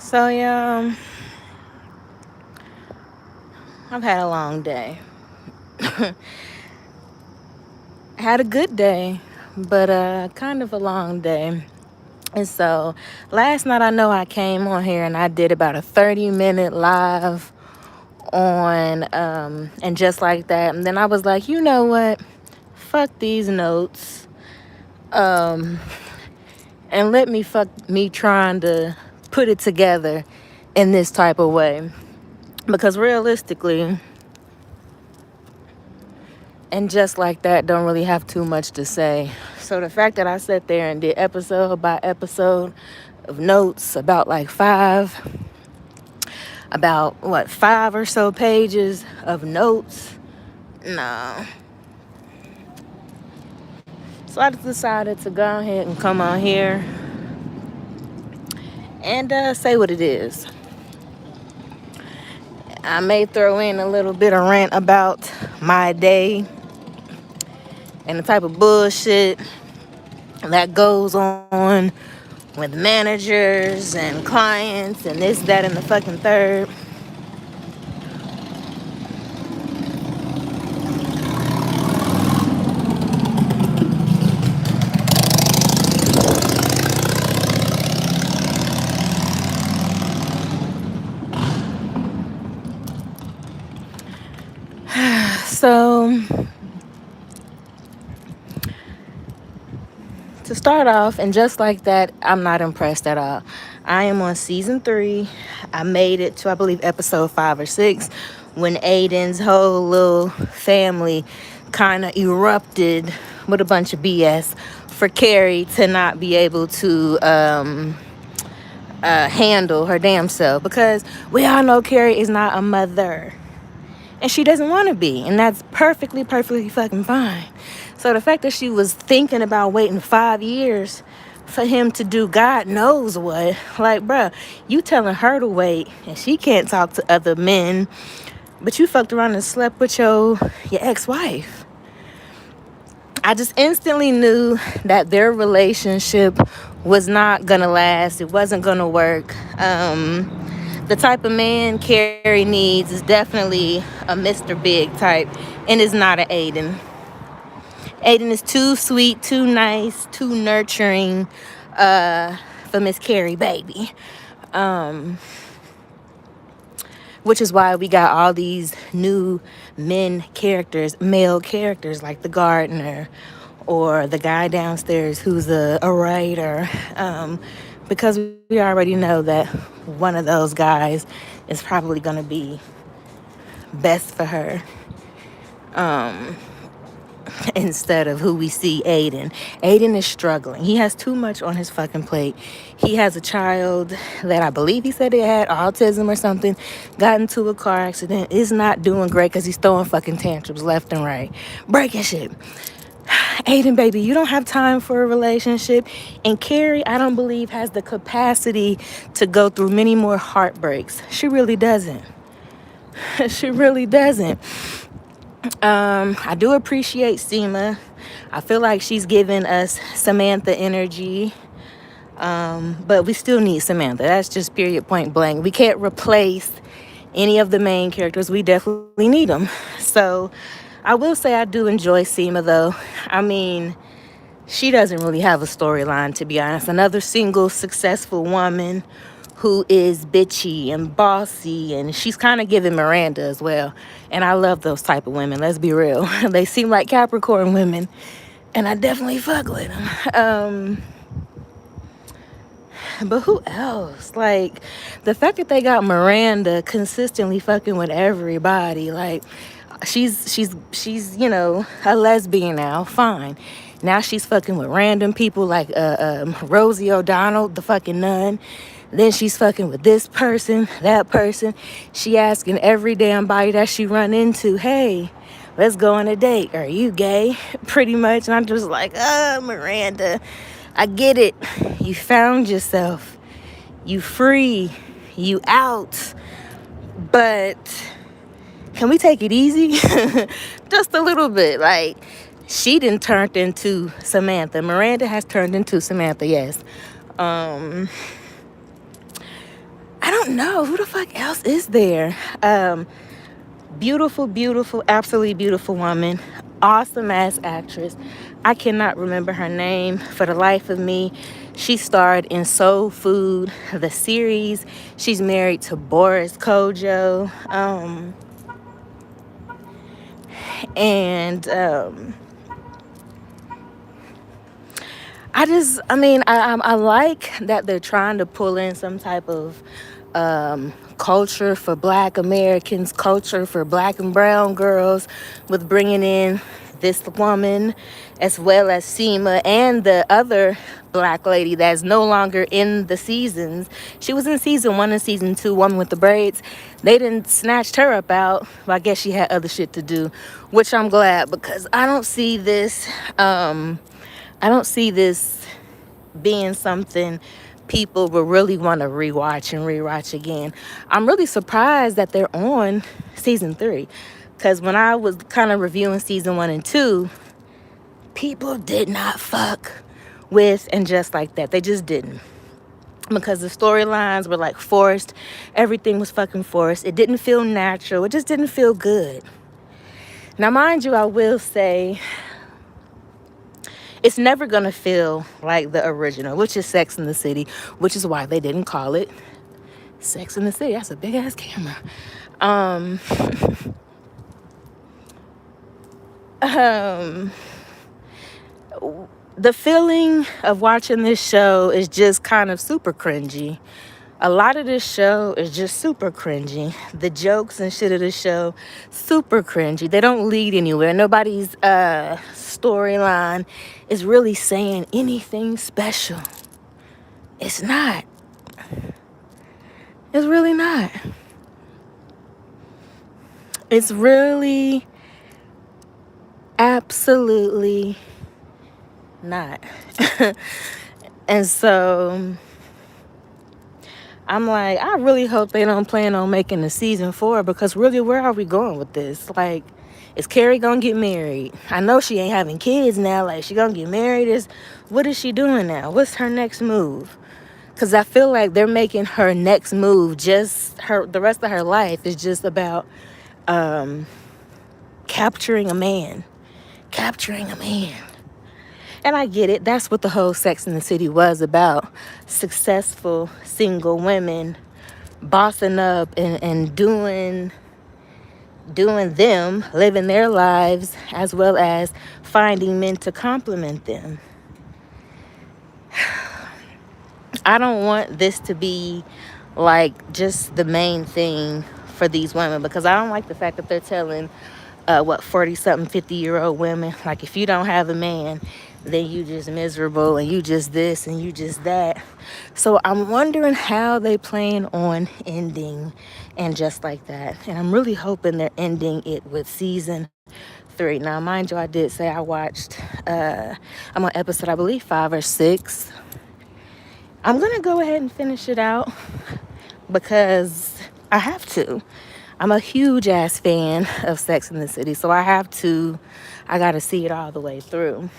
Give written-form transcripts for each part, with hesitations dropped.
So yeah, I've had a long day. Had a good day, but kind of a long day. And so last night I know I came on here and I did about a 30-minute live on and just like that. And then I was like, you know what? Fuck these notes. Um and let me fuck me trying to put it together in this type of way. Because realistically, and just like that, don't really have too much to say. So the fact that I sat there and did episode by episode of notes about like five or so pages of notes, no. So I just decided to go ahead and come on here and say what it is. I may throw in a little bit of rant about my day and the type of bullshit that goes on with managers and clients and this, that, and the fucking third. So, to start off, and just like that, I'm not impressed at all. I am on season 3. I made it to, I believe, episode 5 or 6 when Aiden's whole little family kind of erupted with a bunch of BS for Carrie to not be able to handle her damn self, because we all know Carrie is not a mother and she doesn't want to be, and that's perfectly fucking fine. So the fact that she was thinking about waiting 5 years for him to do God knows what, like, bruh, you telling her to wait and she can't talk to other men, but you fucked around and slept with your ex-wife. I just instantly knew that their relationship was not gonna last. It wasn't gonna work. The type of man Carrie needs is definitely a Mr. Big type, and is not an Aiden. Aiden is too sweet, too nice, too nurturing for Miss Carrie, baby. Which is why we got all these new male characters, like the gardener or the guy downstairs who's a writer. Because we already know that one of those guys is probably going to be best for her. Instead of who we see Aiden. Aiden is struggling. He has too much on his fucking plate. He has a child that I believe he said he had autism or something, got into a car accident, is not doing great because he's throwing fucking tantrums left and right, breaking shit. Aiden, baby, you don't have time for a relationship. And Carrie, I don't believe, has the capacity to go through many more heartbreaks. She really doesn't. She really doesn't. I do appreciate Seema. I feel like she's giving us Samantha energy. But we still need Samantha. That's just period, point blank. We can't replace any of the main characters. We definitely need them. So I will say I do enjoy Seema, though. I mean, she doesn't really have a storyline, to be honest. Another single successful woman who is bitchy and bossy, and she's kind of giving Miranda as well. And I love those type of women, let's be real. They seem like Capricorn women, and I definitely fuck with them. But who else? Like, the fact that they got Miranda consistently fucking with everybody, like, she's a lesbian now, fine. Now she's fucking with random people like Rosie O'Donnell, the fucking nun. Then she's fucking with this person, that person. She asking every damn body that she run into, hey, let's go on a date. Are you gay? Pretty much. And I'm just like, Miranda, I get it. You found yourself. You free. You out. But can we take it easy? Just a little bit. Like, she done turned into Samantha. Miranda has turned into Samantha, yes. I don't know who the fuck else is there. Beautiful, beautiful, absolutely beautiful woman. Awesome ass actress. I cannot remember her name for the life of me. She starred in Soul Food, the series. She's married to Boris Kojo. And I like that they're trying to pull in some type of culture for Black Americans, culture for Black and brown girls, with bringing in this woman, as well as Seema and the other Black lady that's no longer in the seasons. She was in season 1 and season 2, woman with the braids. They didn't snatched her up out. Well, I guess she had other shit to do, which I'm glad, because I don't see this. I don't see this being something people will really want to rewatch again. I'm really surprised that they're on season 3, because when I was kind of reviewing season 1 and 2, people did not fuck with And Just Like That. They just didn't, because the storylines were like forced. Everything was fucking forced. It didn't feel natural. It just didn't feel good. Now, mind you, I will say it's never going to feel like the original, which is Sex in the City, which is why they didn't call it Sex in the City. That's a big ass camera. Um, um, the feeling of watching this show is just kind of super cringy. A lot of this show is just super cringy. The jokes and shit of the show, super cringy. They don't lead anywhere. Nobody's storyline is really saying anything special. It's not. It's really not. It's really absolutely not. And so I'm like, I really hope they don't plan on making a season 4, because really, where are we going with this? Like, is Carrie gonna get married? I know she ain't having kids now. Like, she gonna get married? What is she doing now? What's her next move? Because I feel like they're making her next move, just the rest of her life is just about capturing a man. Capturing a man. And I get it. That's what the whole Sex in the City was about. Successful single women bossing up and doing them, living their lives, as well as finding men to complement them. I don't want this to be like just the main thing for these women, because I don't like the fact that they're telling 40-something, 50-year-old women, like, if you don't have a man, then you just miserable, and you just this, and you just that. So I'm wondering how they plan on ending And Just Like That. And I'm really hoping they're ending it with season 3. Now, mind you, I did say I watched, I'm on episode, I believe, 5 or 6. I'm going to go ahead and finish it out, because I have to. I'm a huge ass fan of Sex in the City, so I got to see it all the way through.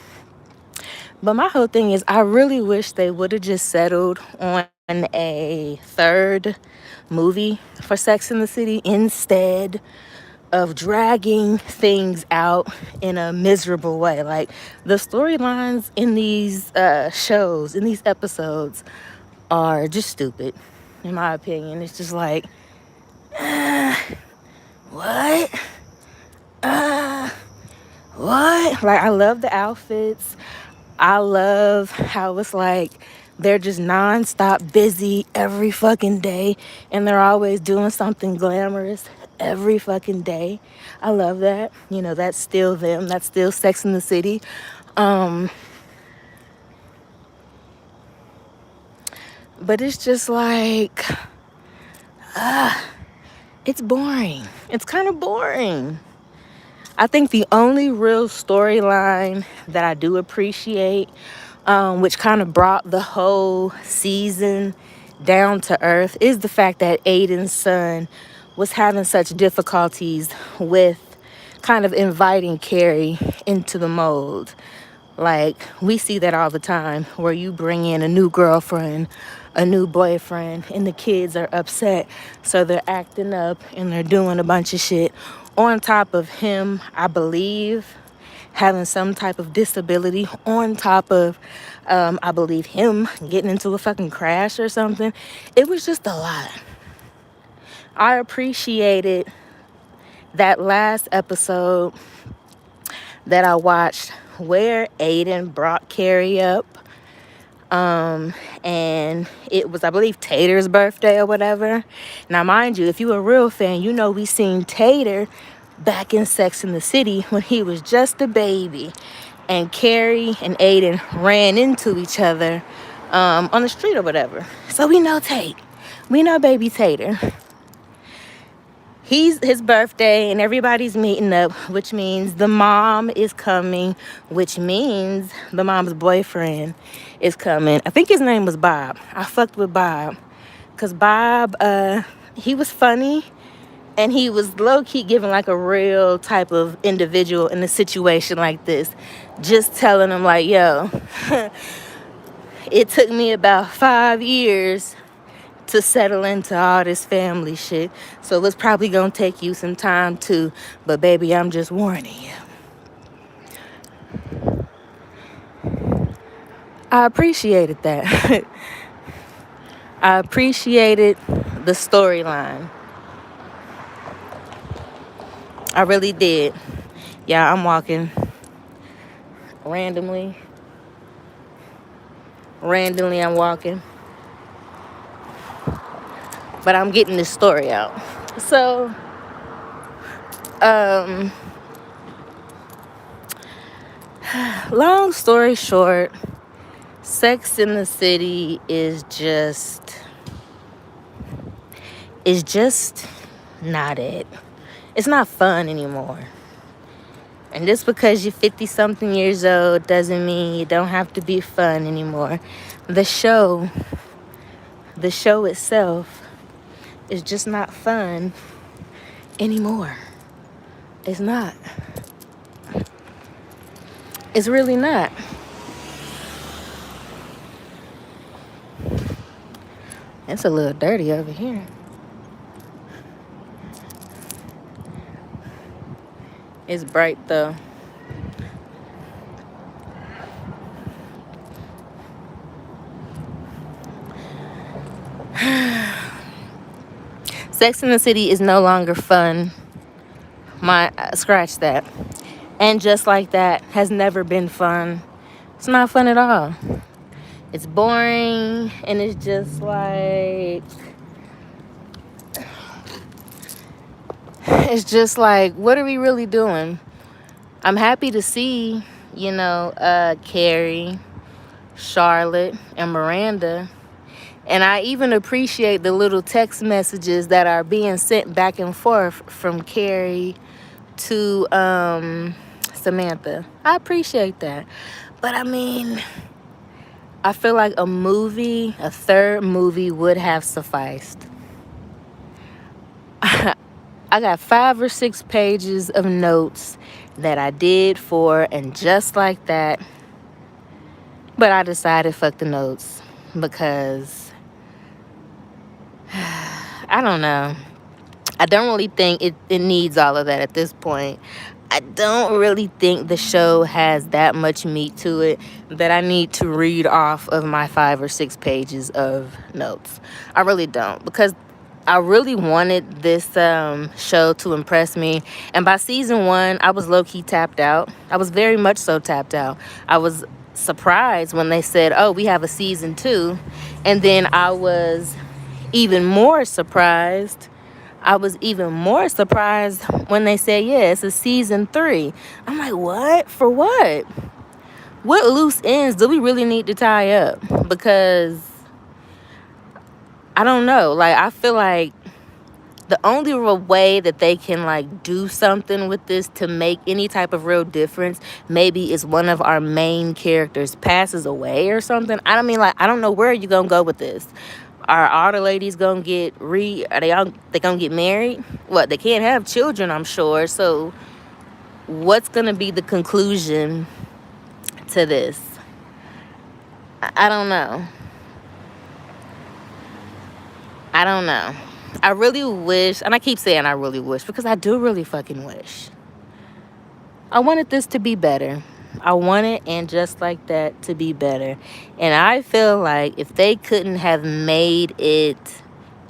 But my whole thing is, I really wish they would have just settled on a 3rd movie for Sex in the City, instead of dragging things out in a miserable way. Like, the storylines in these shows, in these episodes, are just stupid, in my opinion. It's just like, what? What? Like, I love the outfits. I love how it's like they're just nonstop busy every fucking day, and they're always doing something glamorous every fucking day. I love that. You know, that's still them. That's still Sex in the City. But it's just like, it's boring. It's kind of boring. I think the only real storyline that I do appreciate, which kind of brought the whole season down to earth, is the fact that Aiden's son was having such difficulties with kind of inviting Carrie into the mold. Like, we see that all the time, where you bring in a new girlfriend, a new boyfriend, and the kids are upset, so they're acting up and they're doing a bunch of shit. On top of him, I believe, having some type of disability, on top of I believe him getting into a fucking crash or something. It was just a lot. I appreciated that last episode that I watched where Aiden brought Carrie up. And it was, I believe, Tater's birthday or whatever. Now, mind you, if you a real fan, you know we seen Tater back in Sex and the City when he was just a baby. And Carrie and Aiden ran into each other on the street or whatever. So we know Tate. We know baby Tater. His birthday and everybody's meeting up, which means the mom is coming, which means the mom's boyfriend is coming. I think his name was Bob. I fucked with Bob because Bob, he was funny and he was low-key giving like a real type of individual in a situation like this. Just telling him like, yo, it took me about 5 years to settle into all this family shit. So it's probably gonna take you some time too. But baby, I'm just warning you. I appreciated that. I appreciated the storyline. I really did. Yeah, I'm walking randomly. I'm walking. But I'm getting this story out. So, long story short, Sex in the City is just not it. It's not fun anymore. And just because you're 50 something years old doesn't mean you don't have to be fun anymore. The show itself is just not fun anymore. It's not. It's really not. It's a little dirty over here. It's bright though. Sex in the City is no longer fun. Scratch that. And Just Like That has never been fun. It's not fun at all. It's boring, and it's just like, what are we really doing? I'm happy to see, Carrie, Charlotte, and Miranda. And I even appreciate the little text messages that are being sent back and forth from Carrie to Samantha. I appreciate that. But I mean, I feel like a third movie would have sufficed. I got 5 or 6 pages of notes that I did for And Just Like That. But I decided fuck the notes because I don't know. I don't really think it needs all of that at this point. I don't really think the show has that much meat to it that I need to read off of my 5 or 6 pages of notes. I really don't, because I really wanted this show to impress me. And by season 1, I was low-key tapped out. I was very much so tapped out. I was surprised when they said, oh, we have a season 2. And then I was even more surprised when they said, yeah, it's a season 3. I'm like, what? For what? What loose ends do we really need to tie up? Because I don't know. Like, I feel like the only real way that they can, like, do something with this to make any type of real difference maybe is one of our main characters passes away or something. I don't know where you're going to go with this. Are all the ladies gonna get they gonna get married? What, they can't have children, I'm sure. So what's gonna be the conclusion to this? I don't know. I don't know. I really wish, and I keep saying I really wish because I do really fucking wish. I wanted this to be better. I wanted And Just Like That to be better. And I feel like if they couldn't have made it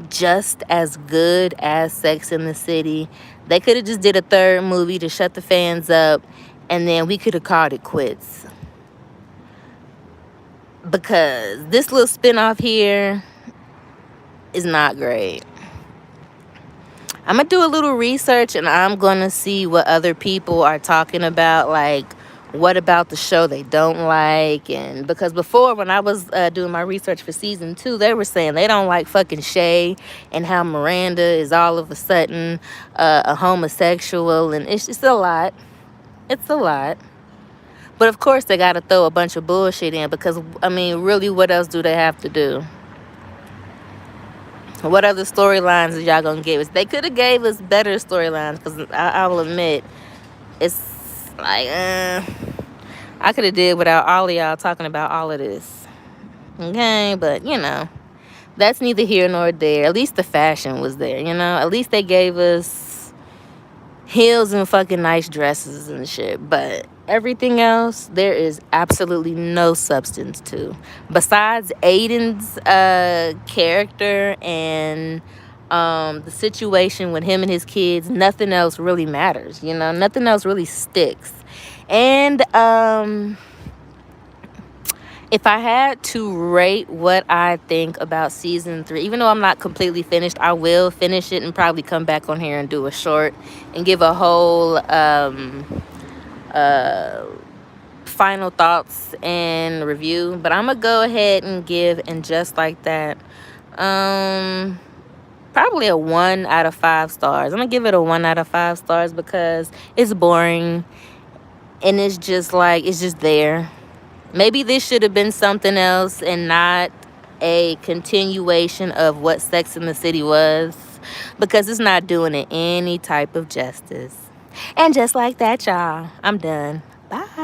just as good as Sex in the City, they could have just did a third movie to shut the fans up, and then we could have called it quits. Because this little spinoff here is not great. I'm gonna do a little research and I'm gonna see what other people are talking about, like what about the show they don't like. And because before, when I was doing my research for season 2, they were saying they don't like fucking Shay and how Miranda is all of a sudden a homosexual, and it's just a lot. It's a lot. But of course, they gotta throw a bunch of bullshit in because, I mean, really, what else do they have to do? What other storylines is y'all gonna give us? They could have gave us better storylines, because I will admit, it's like, I could have did without all of y'all talking about all of this. Okay, but that's neither here nor there. At least the fashion was there, At least they gave us heels and fucking nice dresses and shit. But everything else, there is absolutely no substance to. Besides Aiden's character and the situation with him and his kids, nothing else really matters. Nothing else really sticks. And if I had to rate what I think about season 3, even though I'm not completely finished, I will finish it and probably come back on here and do a short and give a whole final thoughts and review. But I'm gonna go ahead and give And Just Like That probably a 1 out of 5 stars. I'm gonna give it a 1 out of 5 stars because it's boring and it's just there. Maybe this should have been something else and not a continuation of what Sex in the City was, because it's not doing it any type of justice. And just like that, y'all, I'm done. Bye.